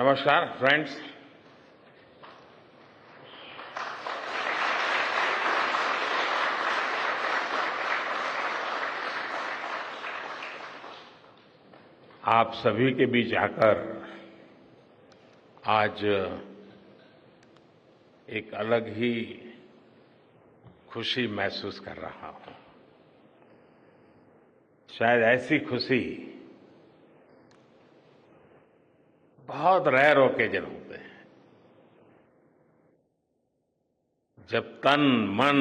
नमस्कार फ्रेंड्स। आप सभी के बीच आकर आज एक अलग ही खुशी महसूस कर रहा हूं। शायद ऐसी खुशी बहुत रेयर ओकेजन होते हैं जब तन मन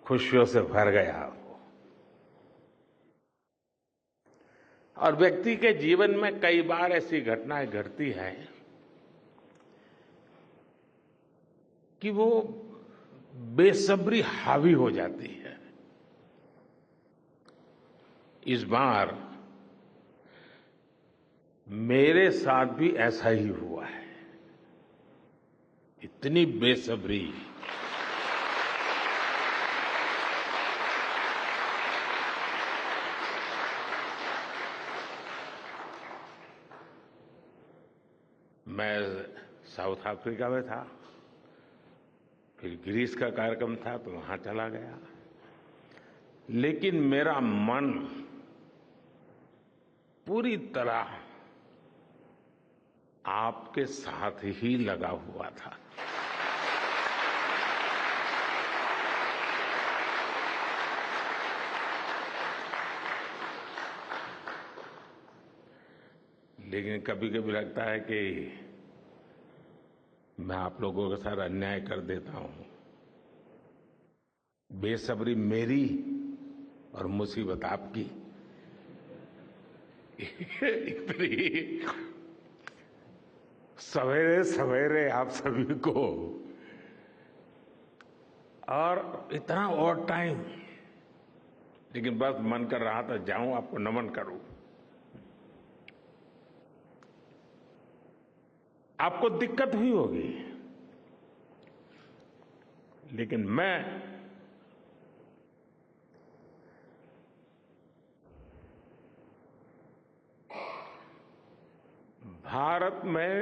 खुशियों से भर गया हो। और व्यक्ति के जीवन में कई बार ऐसी घटनाएं घटती हैं कि वो बेसब्री हावी हो जाती है। इस बार मेरे साथ भी ऐसा ही हुआ है। इतनी बेसब्री, मैं साउथ अफ्रीका में था, फिर ग्रीस का कार्यक्रम था तो वहां चला गया, लेकिन मेरा मन पूरी तरह आपके साथ ही लगा हुआ था। लेकिन कभी कभी लगता है कि मैं आप लोगों के साथ अन्याय कर देता हूं। बेसब्री मेरी और मुसीबत आपकी। इतनी सवेरे सवेरे आप सभी को और इतना और टाइम, लेकिन बस मन कर रहा था जाऊं आपको नमन करूं। आपको दिक्कत हुई होगी, लेकिन मैं भारत में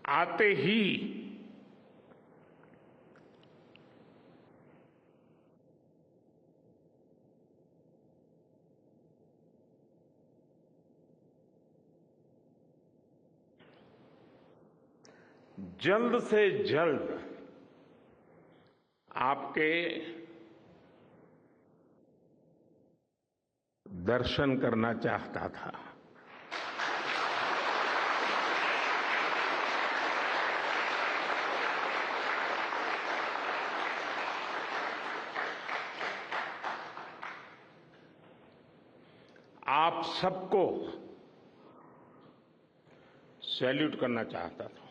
आते ही जल्द से जल्द आपके दर्शन करना चाहता था। आप सबको सैल्यूट करना चाहता था।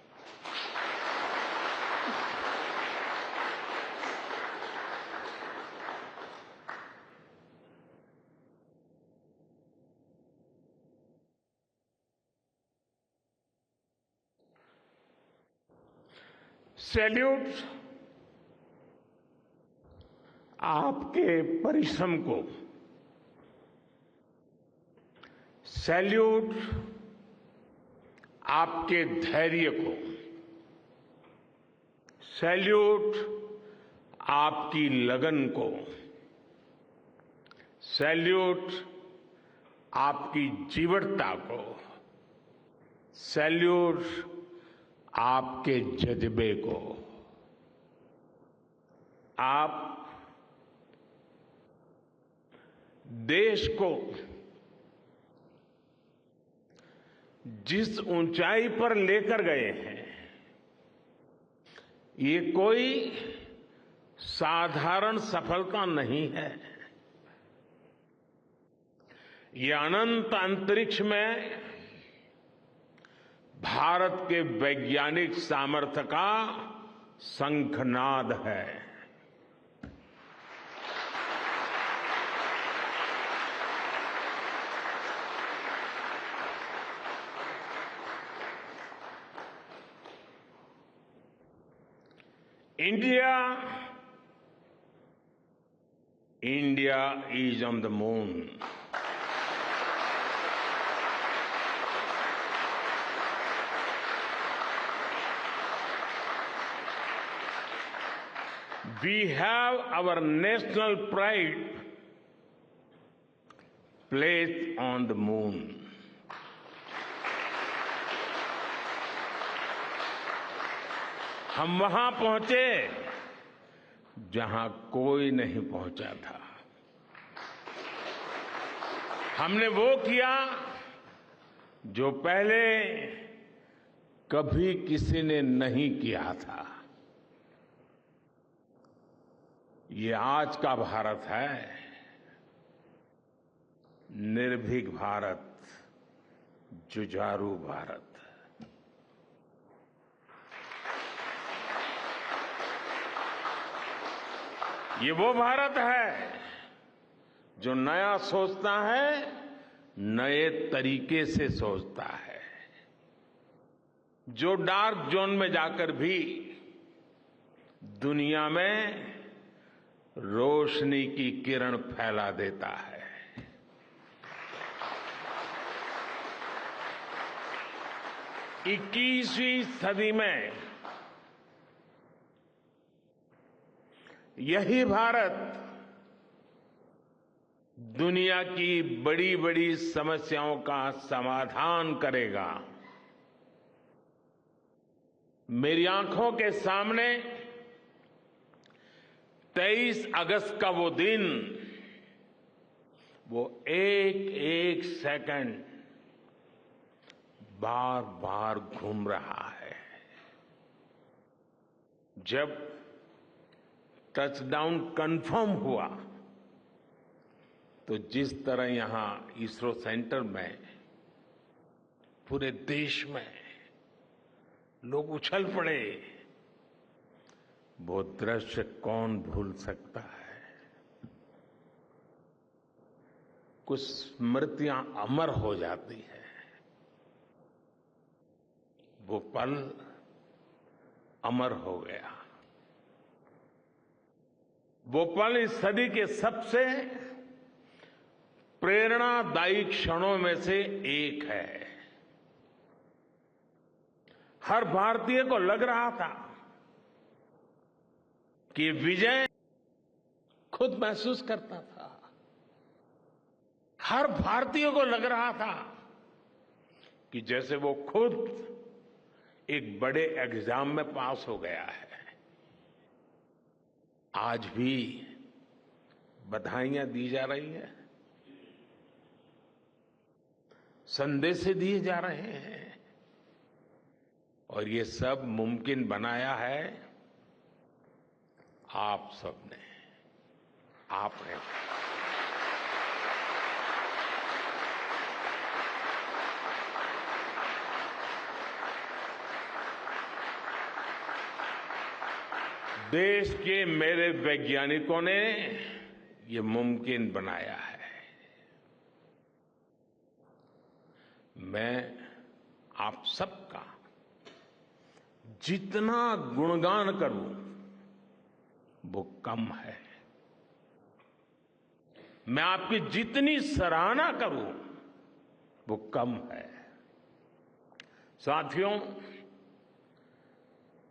सैल्यूट आपके परिश्रम को, सैल्यूट आपके धैर्य को, सैल्यूट आपकी लगन को, सैल्यूट आपकी जीवटता को, सैल्यूट आपके जज्बे को। आप देश को जिस ऊंचाई पर लेकर गए हैं, ये कोई साधारण सफलता नहीं है। ये अनंत अंतरिक्ष में भारत के वैज्ञानिक सामर्थ्य का शंखनाद है। India India is on the moon. We have our national pride placed on the moon. हम वहां पहुंचे जहां कोई नहीं पहुंचा था। हमने वो किया जो पहले कभी किसी ने नहीं किया था। ये आज का भारत है, निर्भीक भारत, जुझारू भारत। ये वो भारत है जो नया सोचता है, नए तरीके से सोचता है, जो डार्क जोन में जाकर भी दुनिया में रोशनी की किरण फैला देता है। 21वीं सदी में यही भारत दुनिया की बड़ी बड़ी समस्याओं का समाधान करेगा। मेरी आंखों के सामने 23 अगस्त का वो दिन, वो एक एक सेकंड बार बार घूम रहा है। जब टचडाउन कंफर्म हुआ तो जिस तरह यहां इसरो सेंटर में पूरे देश में लोग उछल पड़े, वो दृश्य कौन भूल सकता है। कुछ स्मृतियां अमर हो जाती है। वो पल अमर हो गया। वो पल इस सदी के सबसे प्रेरणादायी क्षणों में से एक है। हर भारतीय को लग रहा था कि विजय खुद महसूस करता था। हर भारतीय को लग रहा था कि जैसे वो खुद एक बड़े एग्जाम में पास हो गया है। आज भी बधाइयां दी जा रही हैं, संदेश दिए जा रहे हैं, और ये सब मुमकिन बनाया है आप सबने, आपने। देश के मेरे वैज्ञानिकों ने ये मुमकिन बनाया है। मैं आप सबका जितना गुणगान करूं वो कम है। मैं आपकी जितनी सराहना करूं वो कम है। साथियों,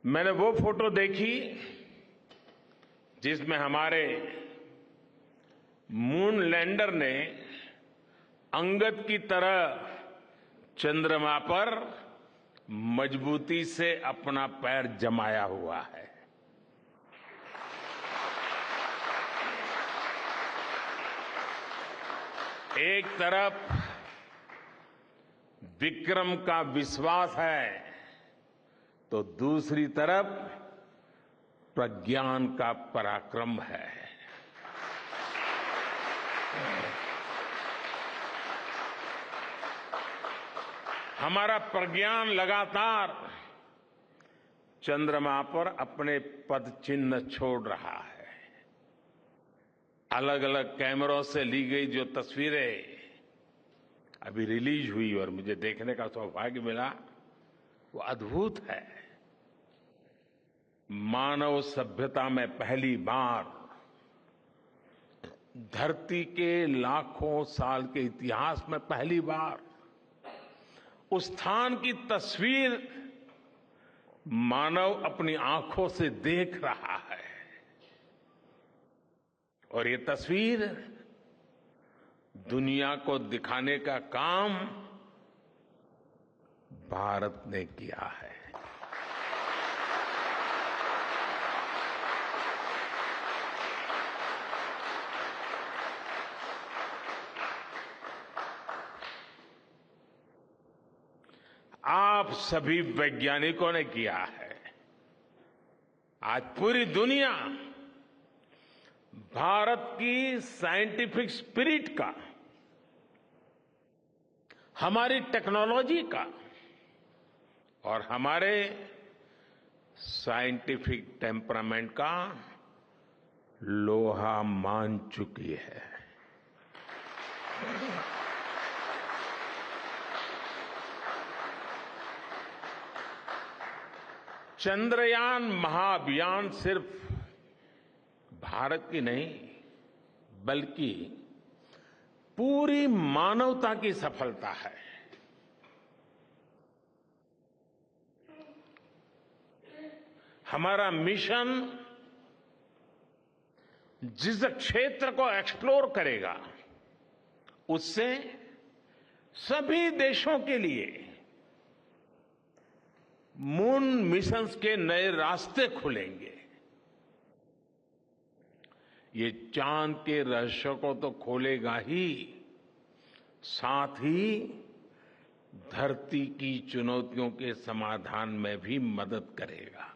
मैंने वो फोटो देखी जिसमें हमारे मून लैंडर ने अंगद की तरह चंद्रमा पर मजबूती से अपना पैर जमाया हुआ है। एक तरफ विक्रम का विश्वास है तो दूसरी तरफ प्रज्ञान का पराक्रम है। हमारा प्रज्ञान लगातार चंद्रमा पर अपने पद चिन्ह छोड़ रहा है। अलग अलग कैमरों से ली गई जो तस्वीरें अभी रिलीज हुई और मुझे देखने का सौभाग्य मिला, वो अद्भुत है। मानव सभ्यता में पहली बार धरती के लाखों साल के इतिहास में पहली बार उस स्थान की तस्वीर मानव अपनी आंखों से देख रहा है और ये तस्वीर दुनिया को दिखाने का काम भारत ने किया है। आप सभी वैज्ञानिकों ने किया है। आज पूरी दुनिया भारत की साइंटिफिक स्पिरिट का, हमारी टेक्नोलॉजी का और हमारे साइंटिफिक टेम्परामेंट का लोहा मान चुकी है। चंद्रयान महाअभियान सिर्फ भारत की नहीं बल्कि पूरी मानवता की सफलता है। हमारा मिशन जिस क्षेत्र को एक्सप्लोर करेगा उससे सभी देशों के लिए मून मिशंस के नए रास्ते खुलेंगे। ये चांद के रहस्य को तो खोलेगा ही, साथ ही धरती की चुनौतियों के समाधान में भी मदद करेगा।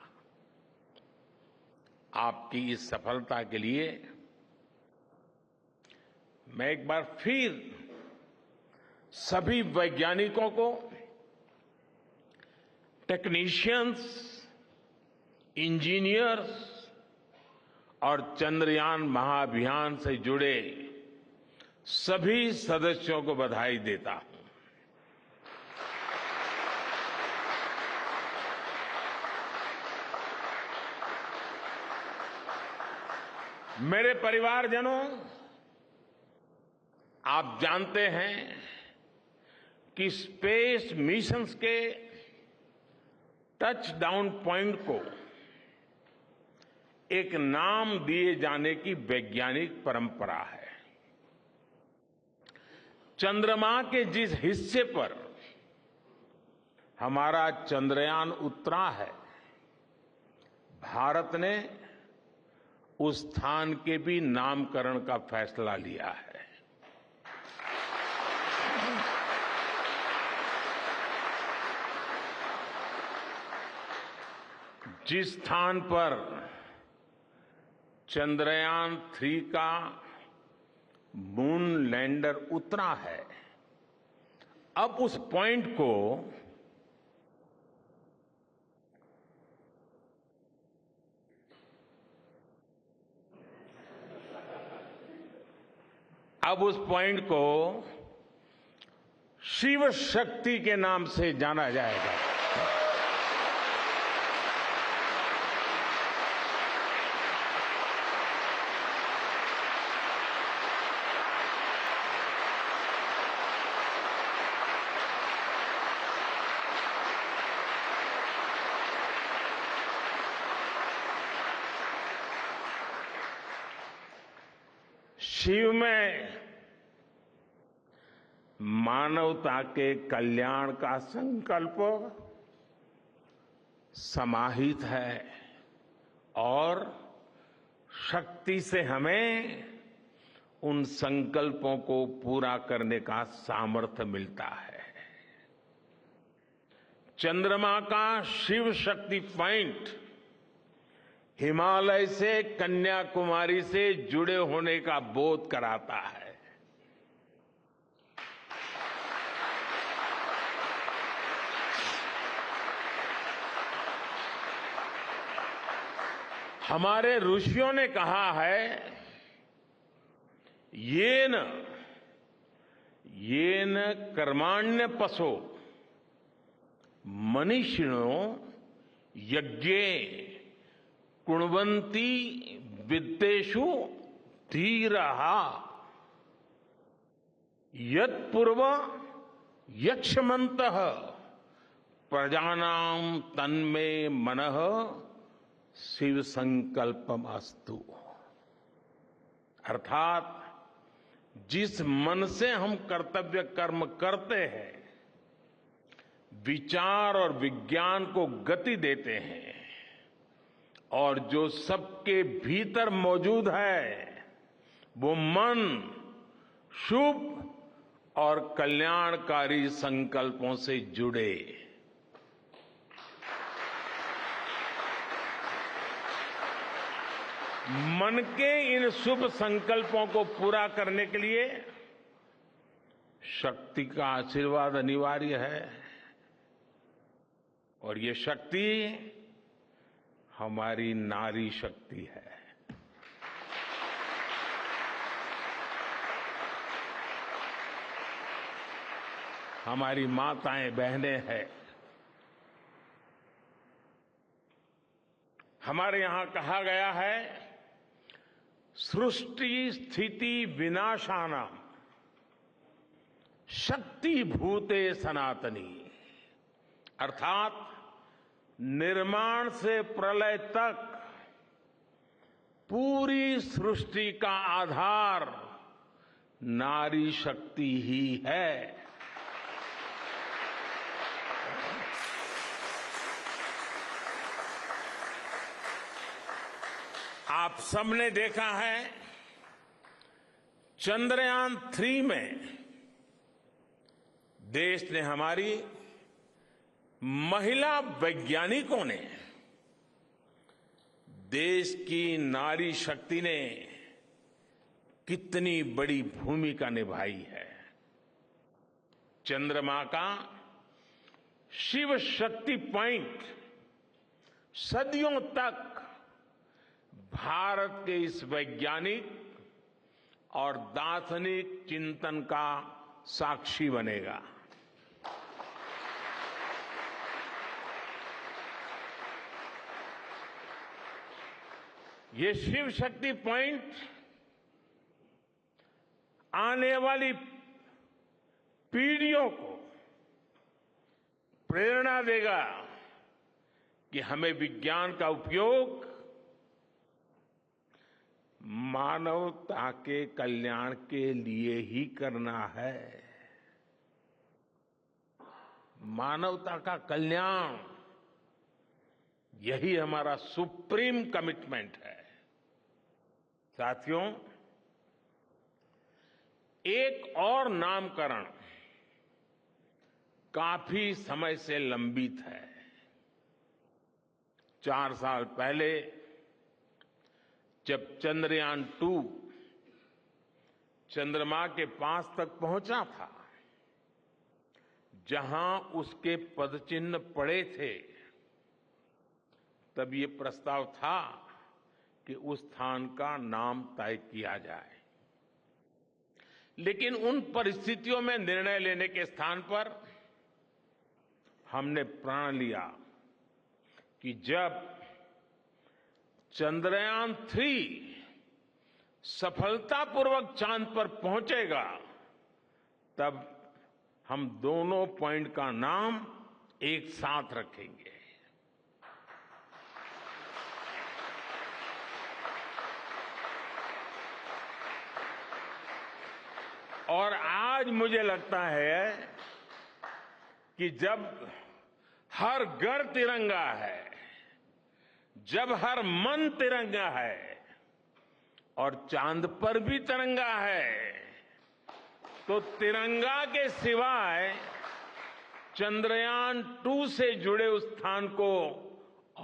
आपकी इस सफलता के लिए मैं एक बार फिर सभी वैज्ञानिकों को, टेक्नीशियंस, इंजीनियर्स और चंद्रयान महाअभियान से जुड़े सभी सदस्यों को बधाई देता हूं। मेरे परिवारजनों, आप जानते हैं कि स्पेस मिशंस के टच डाउन पॉइंट को एक नाम दिए जाने की वैज्ञानिक परंपरा है। चंद्रमा के जिस हिस्से पर हमारा चंद्रयान उतरा है, भारत ने उस स्थान के भी नामकरण का फैसला लिया है। जिस स्थान पर चंद्रयान 3 का मून लैंडर उतरा है, अब उस पॉइंट को शिव शक्ति के नाम से जाना जाएगा। शिव में मानवता के कल्याण का संकल्प समाहित है और शक्ति से हमें उन संकल्पों को पूरा करने का सामर्थ्य मिलता है। चंद्रमा का शिव शक्ति पॉइंट हिमालय से कन्याकुमारी से जुड़े होने का बोध कराता है। हमारे ऋषियों ने कहा है, येन कर्माण्य पशो मनीषिणो यज्ञे कुण्वन्ति विद्येषु धीरः यत्पूर्व यक्ष्मन्तः प्रजानां तन्मे मनः शिव संकल्पम अस्तु। अर्थात जिस मन से हम कर्तव्य कर्म करते हैं, विचार और विज्ञान को गति देते हैं, और जो सबके भीतर मौजूद है, वो मन शुभ और कल्याणकारी संकल्पों से जुड़े। मन के इन शुभ संकल्पों को पूरा करने के लिए शक्ति का आशीर्वाद अनिवार्य है, और ये शक्ति हमारी नारी शक्ति है। हमारी माताएं बहनें हैं। हमारे यहां कहा गया है, सृष्टि स्थिति विनाशानां शक्ति भूते सनातनी। अर्थात निर्माण से प्रलय तक पूरी सृष्टि का आधार नारी शक्ति ही है। आप सबने देखा है, चंद्रयान 3 में देश ने, हमारी महिला वैज्ञानिकों ने, देश की नारी शक्ति ने कितनी बड़ी भूमिका निभाई है। चंद्रमा का शिव शक्ति पॉइंट सदियों तक भारत के इस वैज्ञानिक और दार्शनिक चिंतन का साक्षी बनेगा। ये शिव शक्ति पॉइंट आने वाली पीढ़ियों को प्रेरणा देगा कि हमें विज्ञान का उपयोग मानवता के कल्याण के लिए ही करना है। मानवता का कल्याण, यही हमारा सुप्रीम कमिटमेंट है। साथियों, एक और नामकरण काफी समय से लंबित है। 4 साल पहले जब चंद्रयान 2 चंद्रमा के पास तक पहुंचा था, जहां उसके पदचिन्ह पड़े थे, तब ये प्रस्ताव था कि उस स्थान का नाम तय किया जाए। लेकिन उन परिस्थितियों में निर्णय लेने के स्थान पर हमने प्रण लिया कि जब चंद्रयान 3 सफलतापूर्वक चांद पर पहुंचेगा, तब हम दोनों पॉइंट का नाम एक साथ रखेंगे। और आज मुझे लगता है कि जब हर घर तिरंगा है, जब हर मन तिरंगा है और चांद पर भी तिरंगा है, तो तिरंगा के सिवाय चंद्रयान 2 से जुड़े उस स्थान को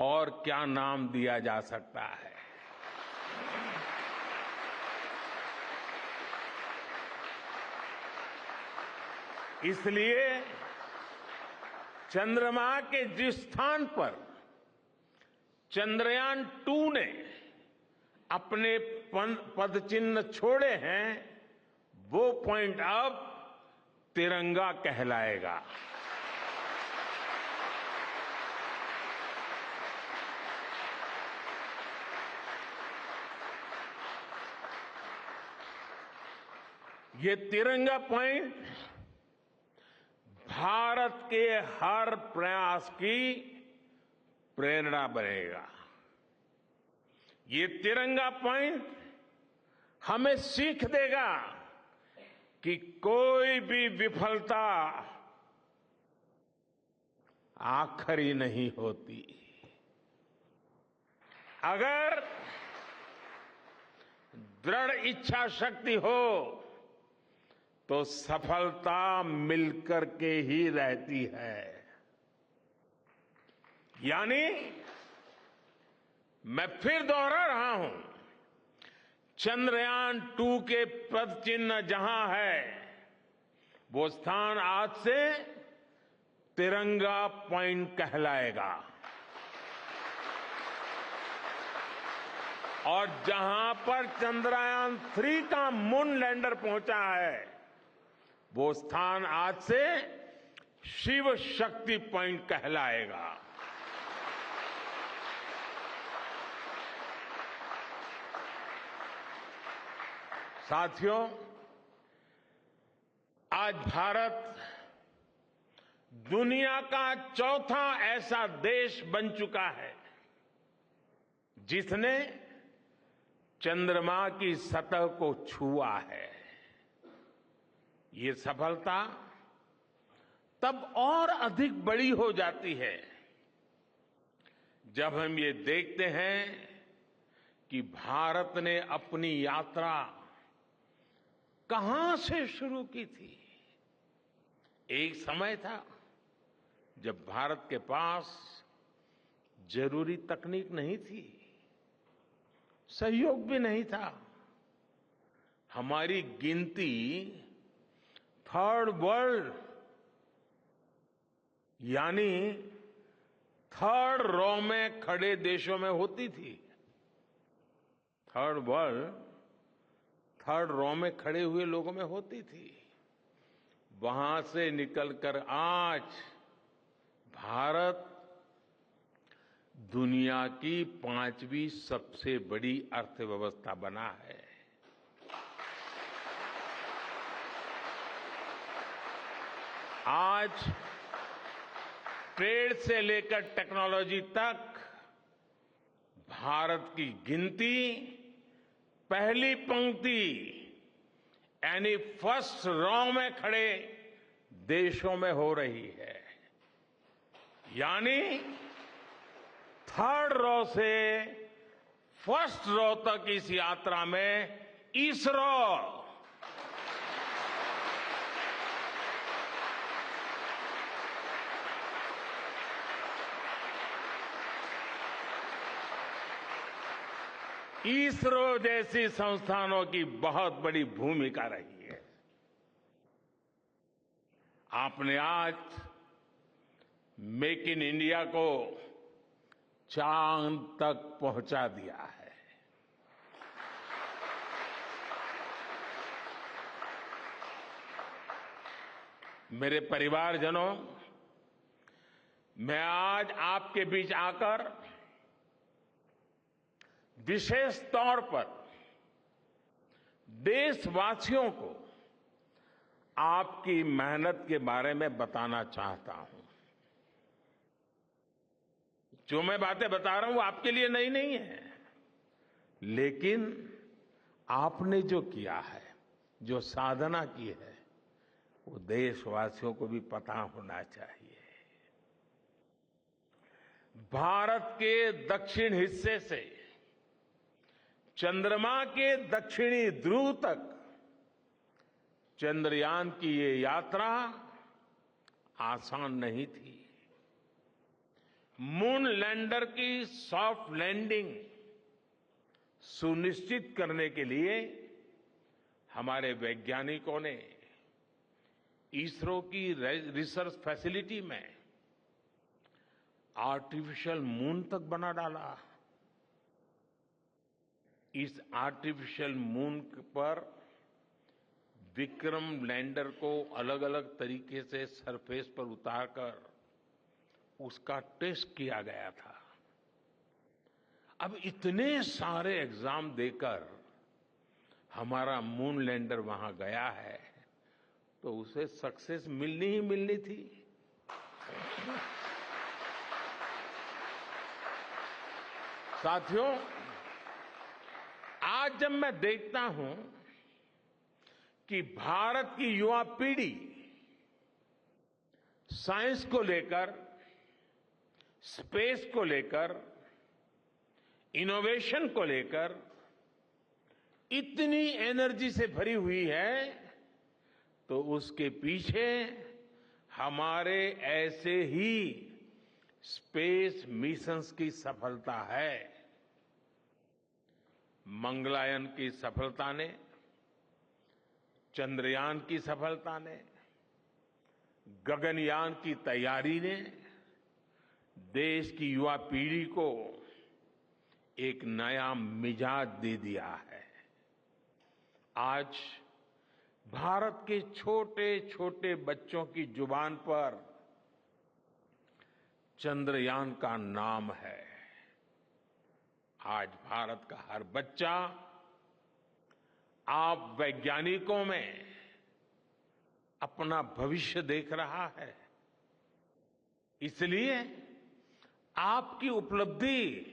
और क्या नाम दिया जा सकता है। इसलिए चंद्रमा के जिस स्थान पर चंद्रयान 2 ने अपने पदचिन्ह छोड़े हैं, वो पॉइंट अब तिरंगा कहलाएगा। ये तिरंगा पॉइंट भारत के हर प्रयास की प्रेरणा बनेगा। ये तिरंगा पॉइंट हमें सीख देगा कि कोई भी विफलता आखिरी नहीं होती। अगर दृढ़ इच्छा शक्ति हो तो सफलता मिलकर के ही रहती है। यानी मैं फिर दोहरा रहा हूं, चंद्रयान-2 के पद चिन्ह जहां है वो स्थान आज से तिरंगा पॉइंट कहलाएगा। और जहां पर चंद्रयान-3 का मून लैंडर पहुंचा है वो स्थान आज से शिव शक्ति पॉइंट कहलाएगा। साथियों, आज भारत दुनिया का चौथा ऐसा देश बन चुका है जिसने चंद्रमा की सतह को छुआ है। ये सफलता तब और अधिक बड़ी हो जाती है जब हम ये देखते हैं कि भारत ने अपनी यात्रा कहां से शुरू की थी। एक समय था जब भारत के पास जरूरी तकनीक नहीं थी, सहयोग भी नहीं था। हमारी गिनती थर्ड वर्ल्ड यानी थर्ड रॉ में खड़े देशों में होती थी। थर्ड वर्ल्ड थर्ड रॉ में खड़े हुए लोगों में होती थी। वहां से निकलकर आज भारत दुनिया की 5वीं सबसे बड़ी अर्थव्यवस्था बना है। आज ट्रेड से लेकर टेक्नोलॉजी तक भारत की गिनती पहली पंक्ति यानी फर्स्ट रॉ में खड़े देशों में हो रही है। यानी थर्ड रॉ से फर्स्ट रॉ तक इस यात्रा में इसरो जैसी संस्थानों की बहुत बड़ी भूमिका रही है। आपने आज मेक इन इंडिया को चांद तक पहुंचा दिया है। मेरे परिवारजनों, मैं आज आपके बीच आकर विशेष तौर पर देशवासियों को आपकी मेहनत के बारे में बताना चाहता हूं। जो मैं बातें बता रहा हूं वो आपके लिए नई नहीं है, लेकिन आपने जो किया है, जो साधना की है, वो देशवासियों को भी पता होना चाहिए। भारत के दक्षिण हिस्से से चंद्रमा के दक्षिणी ध्रुव तक चंद्रयान की ये यात्रा आसान नहीं थी। मून लैंडर की सॉफ्ट लैंडिंग सुनिश्चित करने के लिए हमारे वैज्ञानिकों ने इसरो की रिसर्च फैसिलिटी में आर्टिफिशियल मून तक बना डाला। इस आर्टिफिशियल मून पर विक्रम लैंडर को अलग अलग तरीके से सरफेस पर उतारकर उसका टेस्ट किया गया था। अब इतने सारे एग्जाम देकर हमारा मून लैंडर वहां गया है तो उसे सक्सेस मिलनी ही मिलनी थी। साथियों, आज जब मैं देखता हूं कि भारत की युवा पीढ़ी साइंस को लेकर, स्पेस को लेकर, इनोवेशन को लेकर इतनी एनर्जी से भरी हुई है, तो उसके पीछे हमारे ऐसे ही स्पेस मिशंस की सफलता है। मंगलयान की सफलता ने, चंद्रयान की सफलता ने, गगनयान की तैयारी ने देश की युवा पीढ़ी को एक नया मिजाज दे दिया है। आज भारत के छोटे छोटे बच्चों की जुबान पर चंद्रयान का नाम है। आज भारत का हर बच्चा आप वैज्ञानिकों में अपना भविष्य देख रहा है। इसलिए आपकी उपलब्धि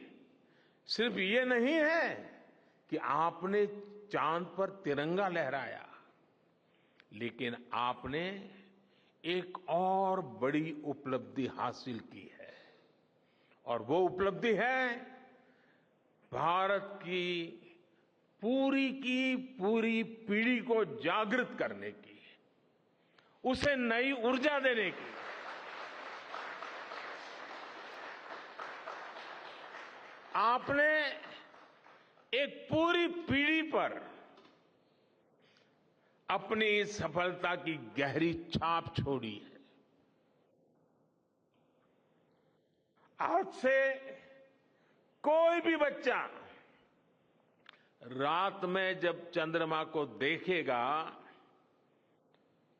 सिर्फ ये नहीं है कि आपने चांद पर तिरंगा लहराया, लेकिन आपने एक और बड़ी उपलब्धि हासिल की है, और वो उपलब्धि है भारत की पूरी पीढ़ी को जागृत करने की, उसे नई ऊर्जा देने की। आपने एक पूरी पीढ़ी पर अपनी इस सफलता की गहरी छाप छोड़ी है। आज से कोई भी बच्चा रात में जब चंद्रमा को देखेगा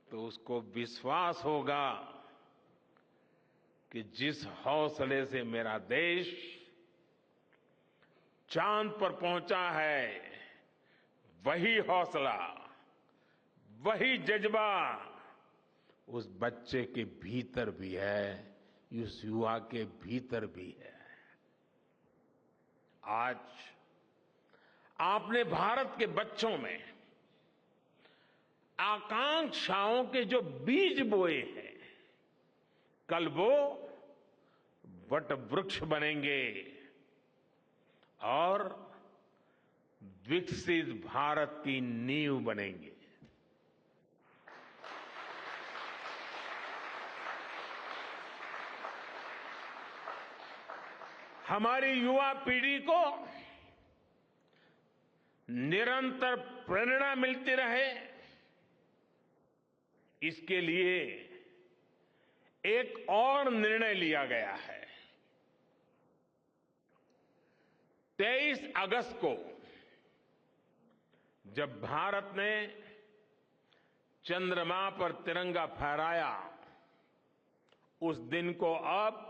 तो उसको विश्वास होगा कि जिस हौसले से मेरा देश चांद पर पहुंचा है, वही हौसला, वही जज्बा उस बच्चे के भीतर भी है, उस युवा के भीतर भी है। आज आपने भारत के बच्चों में आकांक्षाओं के जो बीज बोए हैं, कल वो वट वृक्ष बनेंगे और विकसित भारत की नींव बनेंगे। हमारी युवा पीढ़ी को निरंतर प्रेरणा मिलती रहे, इसके लिए एक और निर्णय लिया गया है। 23 अगस्त को जब भारत ने चंद्रमा पर तिरंगा फहराया, उस दिन को अब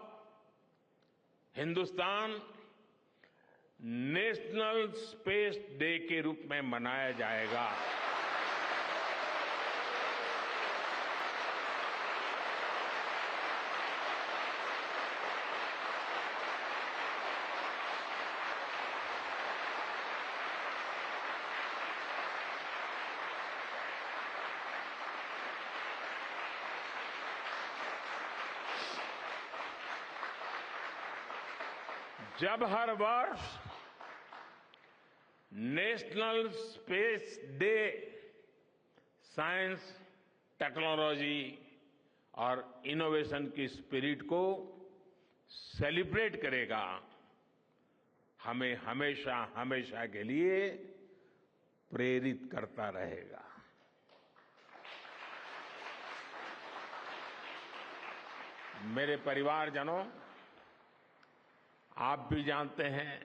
हिंदुस्तान नेशनल स्पेस डे के रूप में मनाया जाएगा। जब हर वर्ष national space day science, technology और इनोवेशन की स्पिरिट को सेलिब्रेट करेगा, हमें हमेशा हमेशा के लिए प्रेरित करता रहेगा। मेरे परिवारजनों, आप भी जानते हैं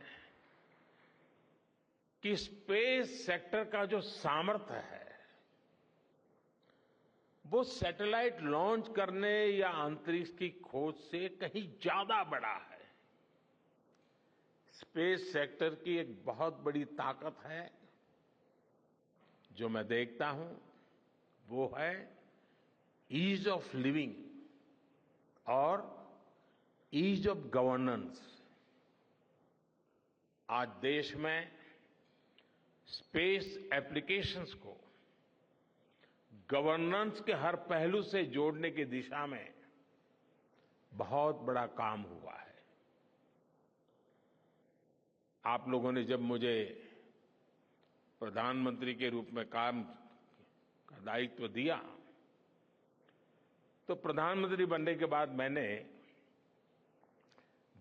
कि स्पेस सेक्टर का जो सामर्थ्य है, वो सैटेलाइट लॉन्च करने या अंतरिक्ष की खोज से कहीं ज्यादा बड़ा है। स्पेस सेक्टर की एक बहुत बड़ी ताकत है जो मैं देखता हूं वो है ईज ऑफ लिविंग और ईज ऑफ गवर्नेंस। आज देश में स्पेस एप्लीकेशंस को गवर्नेंस के हर पहलू से जोड़ने की दिशा में बहुत बड़ा काम हुआ है। आप लोगों ने जब मुझे प्रधानमंत्री के रूप में काम का दायित्व दिया तो प्रधानमंत्री बनने के बाद मैंने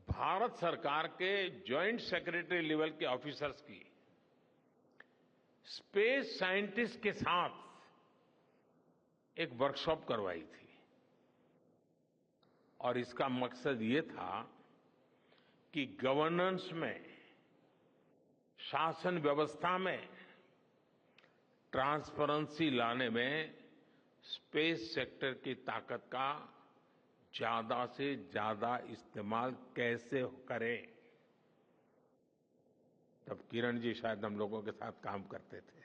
भारत सरकार के जॉइंट सेक्रेटरी लेवल के ऑफिसर्स की स्पेस साइंटिस्ट के साथ एक वर्कशॉप करवाई थी और इसका मकसद ये था कि गवर्नेंस में, शासन व्यवस्था में ट्रांसपेरेंसी लाने में स्पेस सेक्टर की ताकत का ज्यादा से ज्यादा इस्तेमाल कैसे करें। तब किरण जी शायद हम लोगों के साथ काम करते थे।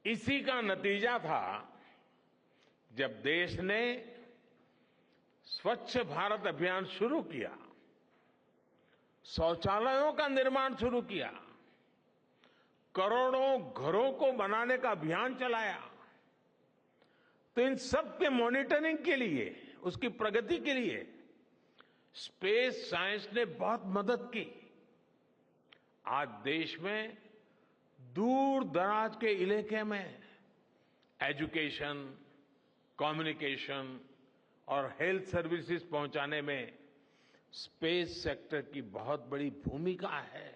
इसी का नतीजा था जब देश ने स्वच्छ भारत अभियान शुरू किया, शौचालयों का निर्माण शुरू किया, करोड़ों घरों को बनाने का अभियान चलाया, तो इन सब के मॉनिटरिंग के लिए, उसकी प्रगति के लिए स्पेस साइंस ने बहुत मदद की। आज देश में दूर दराज के इलाके में एजुकेशन, कम्युनिकेशन और हेल्थ सर्विसेज पहुंचाने में स्पेस सेक्टर की बहुत बड़ी भूमिका है।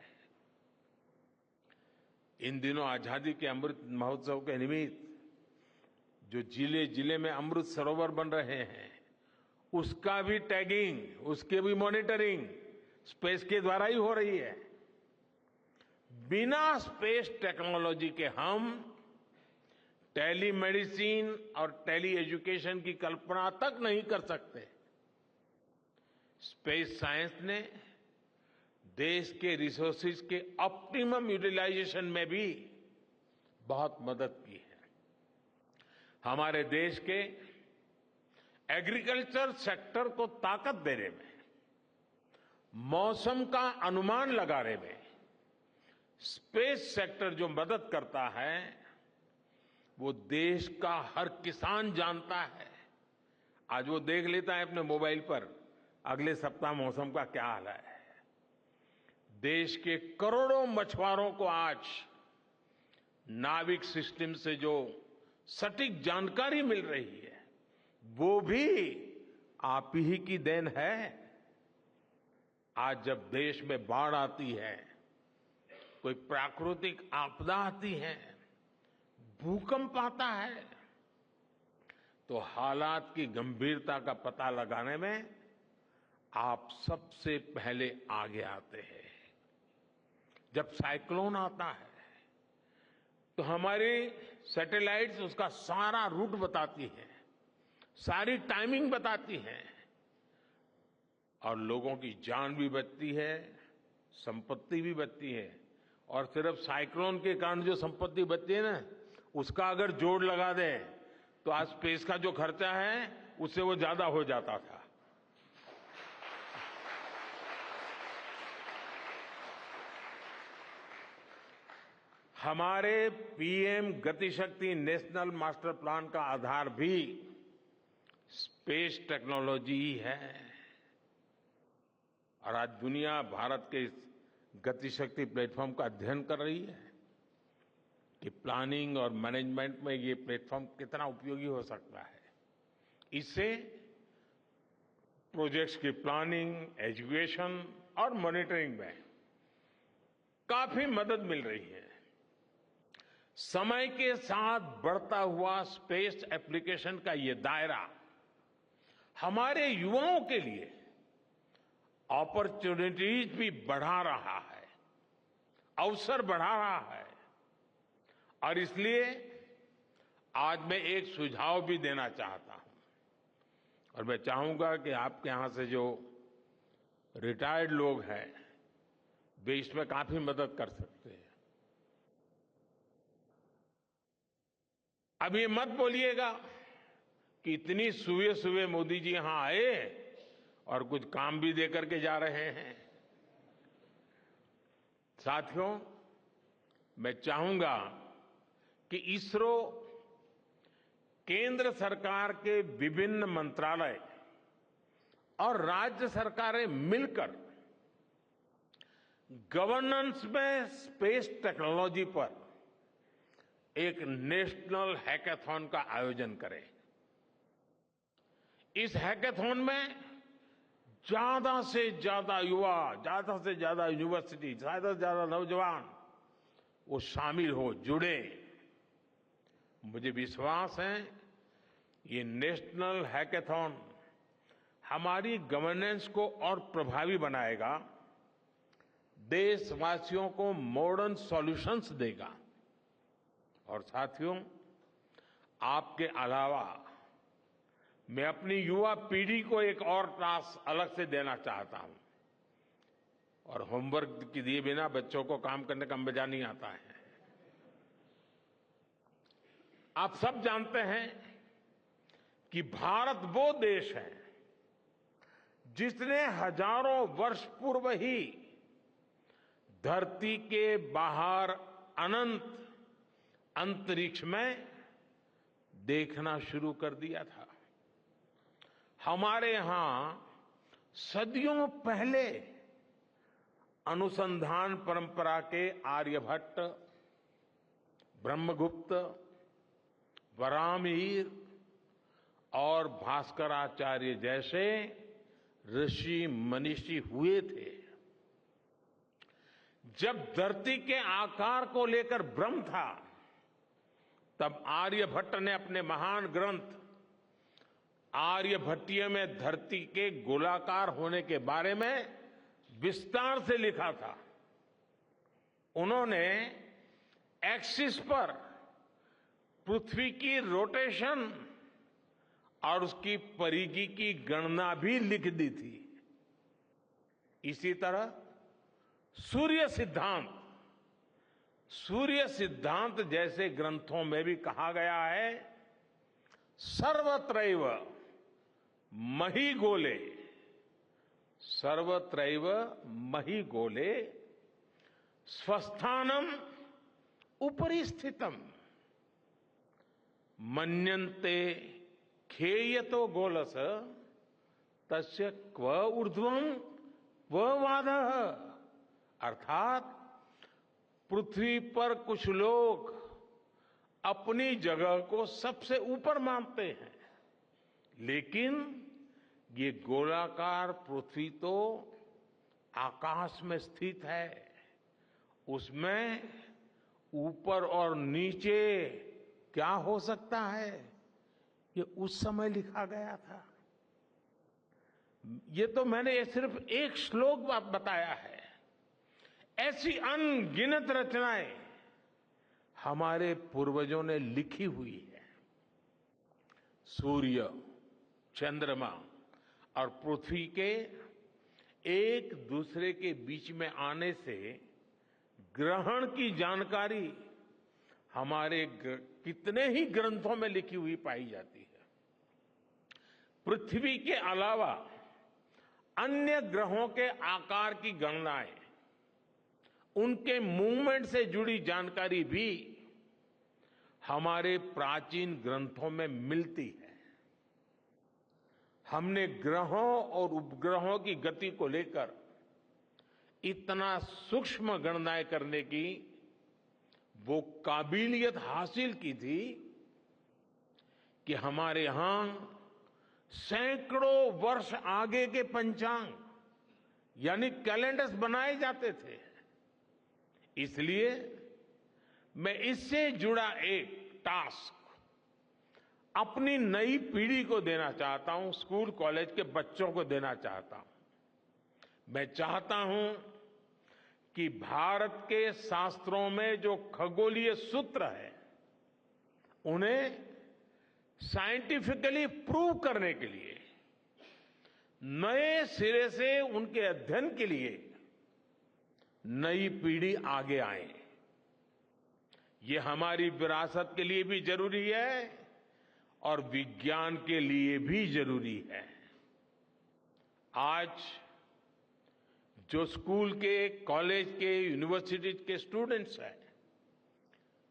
इन दिनों आजादी के अमृत महोत्सव के निमित्त जो जिले जिले में अमृत सरोवर बन रहे हैं, उसका भी टैगिंग, उसके भी मॉनिटरिंग स्पेस के द्वारा ही हो रही है। बिना स्पेस टेक्नोलॉजी के हम टेलीमेडिसिन और टेली एजुकेशन की कल्पना तक नहीं कर सकते। स्पेस साइंस ने देश के रिसोर्सेज के ऑप्टिमम यूटिलाइजेशन में भी बहुत मदद की है। हमारे देश के एग्रीकल्चर सेक्टर को ताकत देने में, मौसम का अनुमान लगाने में स्पेस सेक्टर जो मदद करता है वो देश का हर किसान जानता है। आज वो देख लेता है अपने मोबाइल पर अगले सप्ताह मौसम का क्या हाल है। देश के करोड़ों मछुआरों को आज नाविक सिस्टम से जो सटीक जानकारी मिल रही है वो भी आप ही की देन है। आज जब देश में बाढ़ आती है, कोई प्राकृतिक आपदा आती है, भूकंप आता है, तो हालात की गंभीरता का पता लगाने में आप सबसे पहले आगे आते हैं। जब साइक्लोन आता है तो हमारी सैटेलाइट्स उसका सारा रूट बताती हैं, सारी टाइमिंग बताती हैं और लोगों की जान भी बचती है, संपत्ति भी बचती है। और सिर्फ साइक्लोन के कारण जो संपत्ति बचती है ना, उसका अगर जोड़ लगा दें तो आज स्पेस का जो खर्चा है उससे वो ज्यादा हो जाता था। हमारे PM Gati Shakti national master plan का आधार भी स्पेस टेक्नोलॉजी ही है। और आज दुनिया भारत के इस गतिशक्ति प्लेटफॉर्म का अध्ययन कर रही है कि प्लानिंग और मैनेजमेंट में ये प्लेटफॉर्म कितना उपयोगी हो सकता है। इससे प्रोजेक्ट्स की प्लानिंग, एजुकेशन और मॉनिटरिंग में काफी मदद मिल रही है। समय के साथ बढ़ता हुआ स्पेस एप्लीकेशन का ये दायरा हमारे युवाओं के लिए अपॉर्चुनिटीज भी बढ़ा रहा है, अवसर बढ़ा रहा है। और इसलिए आज मैं एक सुझाव भी देना चाहता हूं और मैं चाहूंगा कि आपके यहां से जो रिटायर्ड लोग हैं वे इसमें काफी मदद कर सकते हैं। अब ये मत बोलिएगा कि इतनी सुबह सुबह मोदी जी यहां आए और कुछ काम भी दे करके जा रहे हैं। साथियों, मैं चाहूंगा कि इसरो केंद्र सरकार के विभिन्न मंत्रालय और राज्य सरकारें मिलकर गवर्नेंस में स्पेस टेक्नोलॉजी पर एक नेशनल हैकाथॉन का आयोजन करें। इस हैकाथॉन में ज्यादा से ज्यादा युवा, ज्यादा से ज्यादा यूनिवर्सिटी, ज्यादा से ज्यादा नौजवान वो शामिल हो, जुड़े। मुझे विश्वास है ये नेशनल हैकाथॉन हमारी गवर्नेंस को और प्रभावी बनाएगा, देशवासियों को मॉडर्न सॉल्यूशंस देगा। और साथियों, आपके अलावा मैं अपनी युवा पीढ़ी को एक और टास्क अलग से देना चाहता हूं। और होमवर्क के दिए बिना बच्चों को काम करने का मजा नहीं आता है। आप सब जानते हैं कि भारत वो देश है जिसने हजारों वर्ष पूर्व ही धरती के बाहर अनंत अंतरिक्ष में देखना शुरू कर दिया था। हमारे यहां सदियों पहले अनुसंधान परंपरा के आर्यभट्ट, ब्रह्मगुप्त, वराहमिहिर और भास्कराचार्य जैसे ऋषि मनीषी हुए थे। जब धरती के आकार को लेकर भ्रम था, तब आर्यभट्ट ने अपने महान ग्रंथ आर्यभट्टीय में धरती के गोलाकार होने के बारे में विस्तार से लिखा था। उन्होंने एक्सिस पर पृथ्वी की रोटेशन और उसकी परिधि की गणना भी लिख दी थी। इसी तरह सूर्य सिद्धांत जैसे ग्रंथों में भी कहा गया है, सर्वत्रैव महिगोले, सर्वत्रैव महिगोले स्वस्थानम उपरि स्थितम मन्यन्ते खेयतो गोलस तस्य क्व ऊर्ध्वं क्व वादः। अर्थात पृथ्वी पर कुछ लोग अपनी जगह को सबसे ऊपर मानते हैं, लेकिन ये गोलाकार पृथ्वी तो आकाश में स्थित है, उसमें ऊपर और नीचे क्या हो सकता है, ये उस समय लिखा गया था। ये तो मैंने सिर्फ एक श्लोक बताया है। ऐसी अनगिनत रचनाएं हमारे पूर्वजों ने लिखी हुई है। सूर्य, चंद्रमा और पृथ्वी के एक दूसरे के बीच में आने से ग्रहण की जानकारी हमारे कितने ही ग्रंथों में लिखी हुई पाई जाती है। पृथ्वी के अलावा अन्य ग्रहों के आकार की गणनाएं, उनके मूवमेंट से जुड़ी जानकारी भी हमारे प्राचीन ग्रंथों में मिलती है। हमने ग्रहों और उपग्रहों की गति को लेकर इतना सूक्ष्म गणनाएं करने की वो काबिलियत हासिल की थी कि हमारे यहां सैकड़ों वर्ष आगे के पंचांग यानी कैलेंडर्स बनाए जाते थे। इसलिए मैं इससे जुड़ा एक टास्क अपनी नई पीढ़ी को देना चाहता हूं, स्कूल कॉलेज के बच्चों को देना चाहता हूं। मैं चाहता हूं कि भारत के शास्त्रों में जो खगोलीय सूत्र है, उन्हें साइंटिफिकली प्रूव करने के लिए नए सिरे से उनके अध्ययन के लिए नई पीढ़ी आगे आए। ये हमारी विरासत के लिए भी जरूरी है और विज्ञान के लिए भी जरूरी है। आज जो स्कूल के, कॉलेज के, यूनिवर्सिटी के स्टूडेंट्स हैं,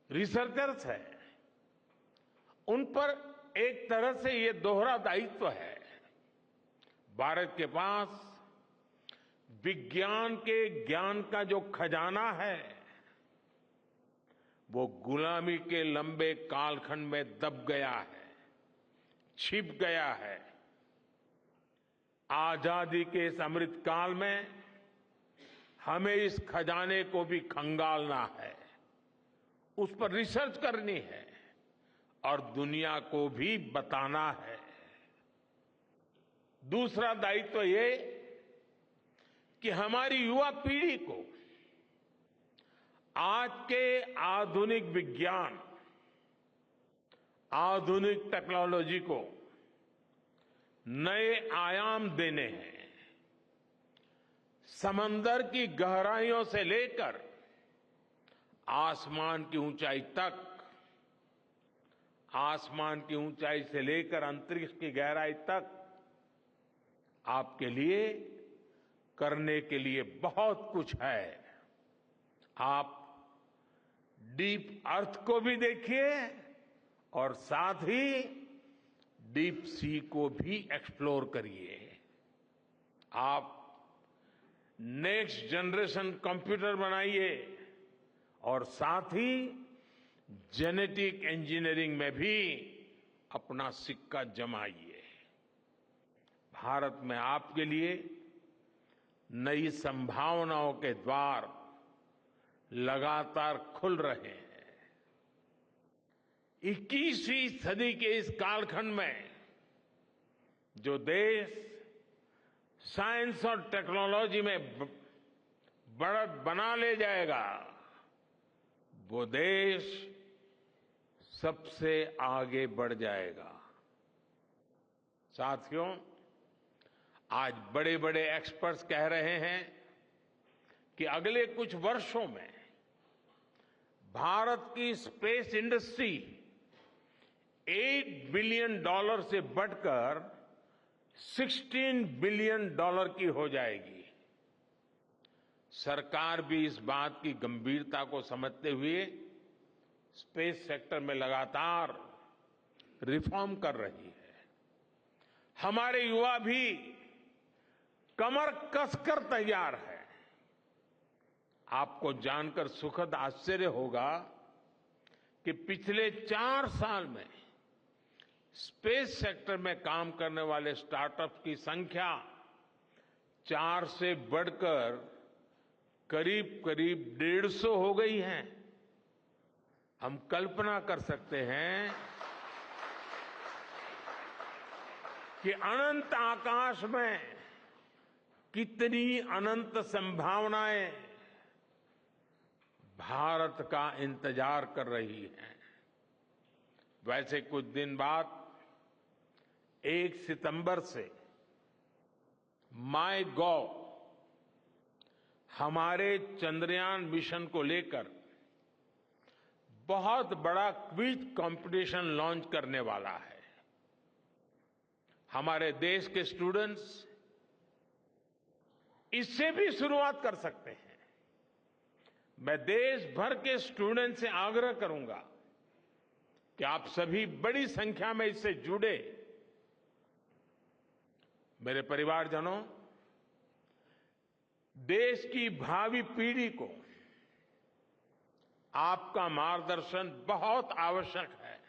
रिसर्चर्स हैं, उन पर एक तरह से ये दोहरा दायित्व है। भारत के पास विज्ञान के ज्ञान का जो खजाना है वो गुलामी के लंबे कालखंड में दब गया है, छिप गया है। आजादी के इस अमृत काल में हमें इस खजाने को भी खंगालना है, उस पर रिसर्च करनी है और दुनिया को भी बताना है। दूसरा दायित्व ये कि हमारी युवा पीढ़ी को आज के आधुनिक विज्ञान, आधुनिक टेक्नोलॉजी को नए आयाम देने हैं। समंदर की गहराइयों से लेकर आसमान की ऊंचाई तक, आसमान की ऊंचाई से लेकर अंतरिक्ष की गहराई तक आपके लिए करने के लिए बहुत कुछ है। आप डीप अर्थ को भी देखिए और साथ ही डीप सी को भी एक्सप्लोर करिए। आप नेक्स्ट जनरेशन कंप्यूटर बनाइए और साथ ही जेनेटिक इंजीनियरिंग में भी अपना सिक्का जमाइए। भारत में आपके लिए नई संभावनाओं के द्वार लगातार खुल रहे हैं। 21वीं सदी के इस कालखंड में जो देश साइंस और टेक्नोलॉजी में बढ़त बना ले जाएगा, वो देश सबसे आगे बढ़ जाएगा। साथियों, आज बड़े बड़े एक्सपर्ट्स कह रहे हैं कि अगले कुछ वर्षों में भारत की स्पेस इंडस्ट्री $8 बिलियन से बढ़कर $16 बिलियन की हो जाएगी। सरकार भी इस बात की गंभीरता को समझते हुए स्पेस सेक्टर में लगातार रिफॉर्म कर रही है। हमारे युवा भी कमर कसकर तैयार है। आपको जानकर सुखद आश्चर्य होगा कि पिछले 4 साल में स्पेस सेक्टर में काम करने वाले स्टार्टअप्स की संख्या 4 से बढ़कर करीब करीब 150 हो गई है। हम कल्पना कर सकते हैं कि अनंत आकाश में कितनी अनंत संभावनाएं भारत का इंतजार कर रही हैं। वैसे कुछ दिन बाद 1 सितंबर से माईगॉव हमारे चंद्रयान मिशन को लेकर बहुत बड़ा क्विज कंपटीशन लॉन्च करने वाला है। हमारे देश के स्टूडेंट्स इससे भी शुरुआत कर सकते हैं। मैं देश भर के स्टूडेंट से आग्रह करूंगा कि आप सभी बड़ी संख्या में इससे जुड़े। मेरे परिवारजनों, देश की भावी पीढ़ी को आपका मार्गदर्शन बहुत आवश्यक है।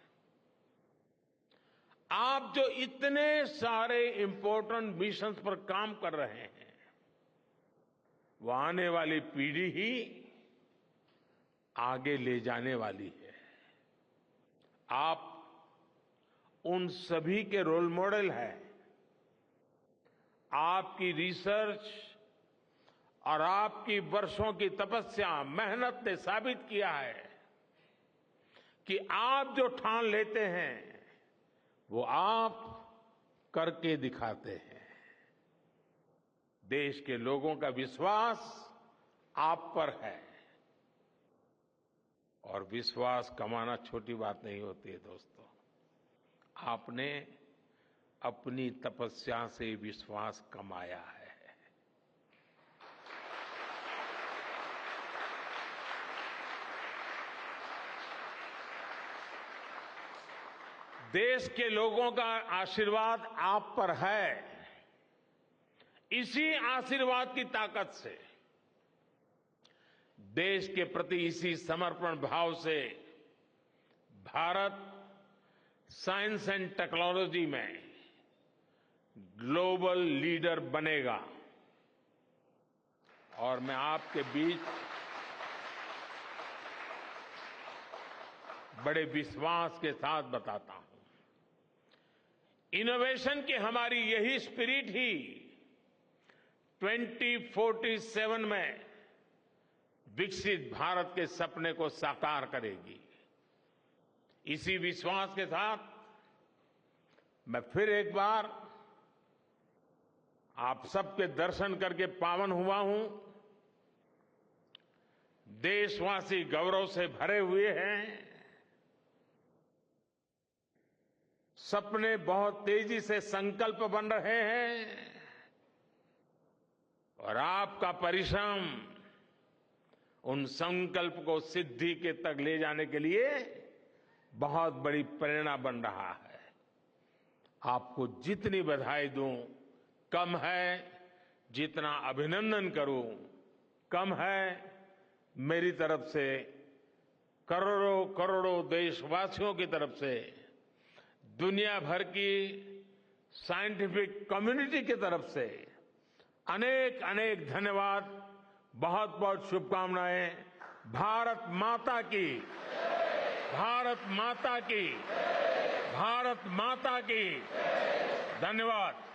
आप जो इतने सारे इंपॉर्टेंट मिशंस पर काम कर रहे हैं, वो आने वाली पीढ़ी ही आगे ले जाने वाली है। आप उन सभी के रोल मॉडल हैं। आपकी रिसर्च और आपकी वर्षों की तपस्या, मेहनत ने साबित किया है कि आप जो ठान लेते हैं वो आप करके दिखाते हैं। देश के लोगों का विश्वास आप पर है। और विश्वास कमाना छोटी बात नहीं होती है दोस्तों। आपने अपनी तपस्या से विश्वास कमाया है। देश के लोगों का आशीर्वाद आप पर है। इसी आशीर्वाद की ताकत से, देश के प्रति इसी समर्पण भाव से भारत साइंस एंड टेक्नोलॉजी में ग्लोबल लीडर बनेगा। और मैं आपके बीच बड़े विश्वास के साथ बताता हूं, इनोवेशन की हमारी यही स्पिरिट ही 2047 में विकसित भारत के सपने को साकार करेगी। इसी विश्वास के साथ मैं फिर एक बार आप सबके दर्शन करके पावन हुआ हूं। देशवासी गौरव से भरे हुए हैं। सपने बहुत तेजी से संकल्प बन रहे हैं और आपका परिश्रम उन संकल्प को सिद्धि के तक ले जाने के लिए बहुत बड़ी प्रेरणा बन रहा है। आपको जितनी बधाई दूं कम है, जितना अभिनंदन करूं कम है। मेरी तरफ से करोड़ों करोड़ों देशवासियों की तरफ से, दुनिया भर की साइंटिफिक कम्युनिटी की तरफ से अनेक अनेक धन्यवाद, बहुत बहुत शुभकामनाएं। भारत माता की, भारत माता की, भारत माता की। धन्यवाद।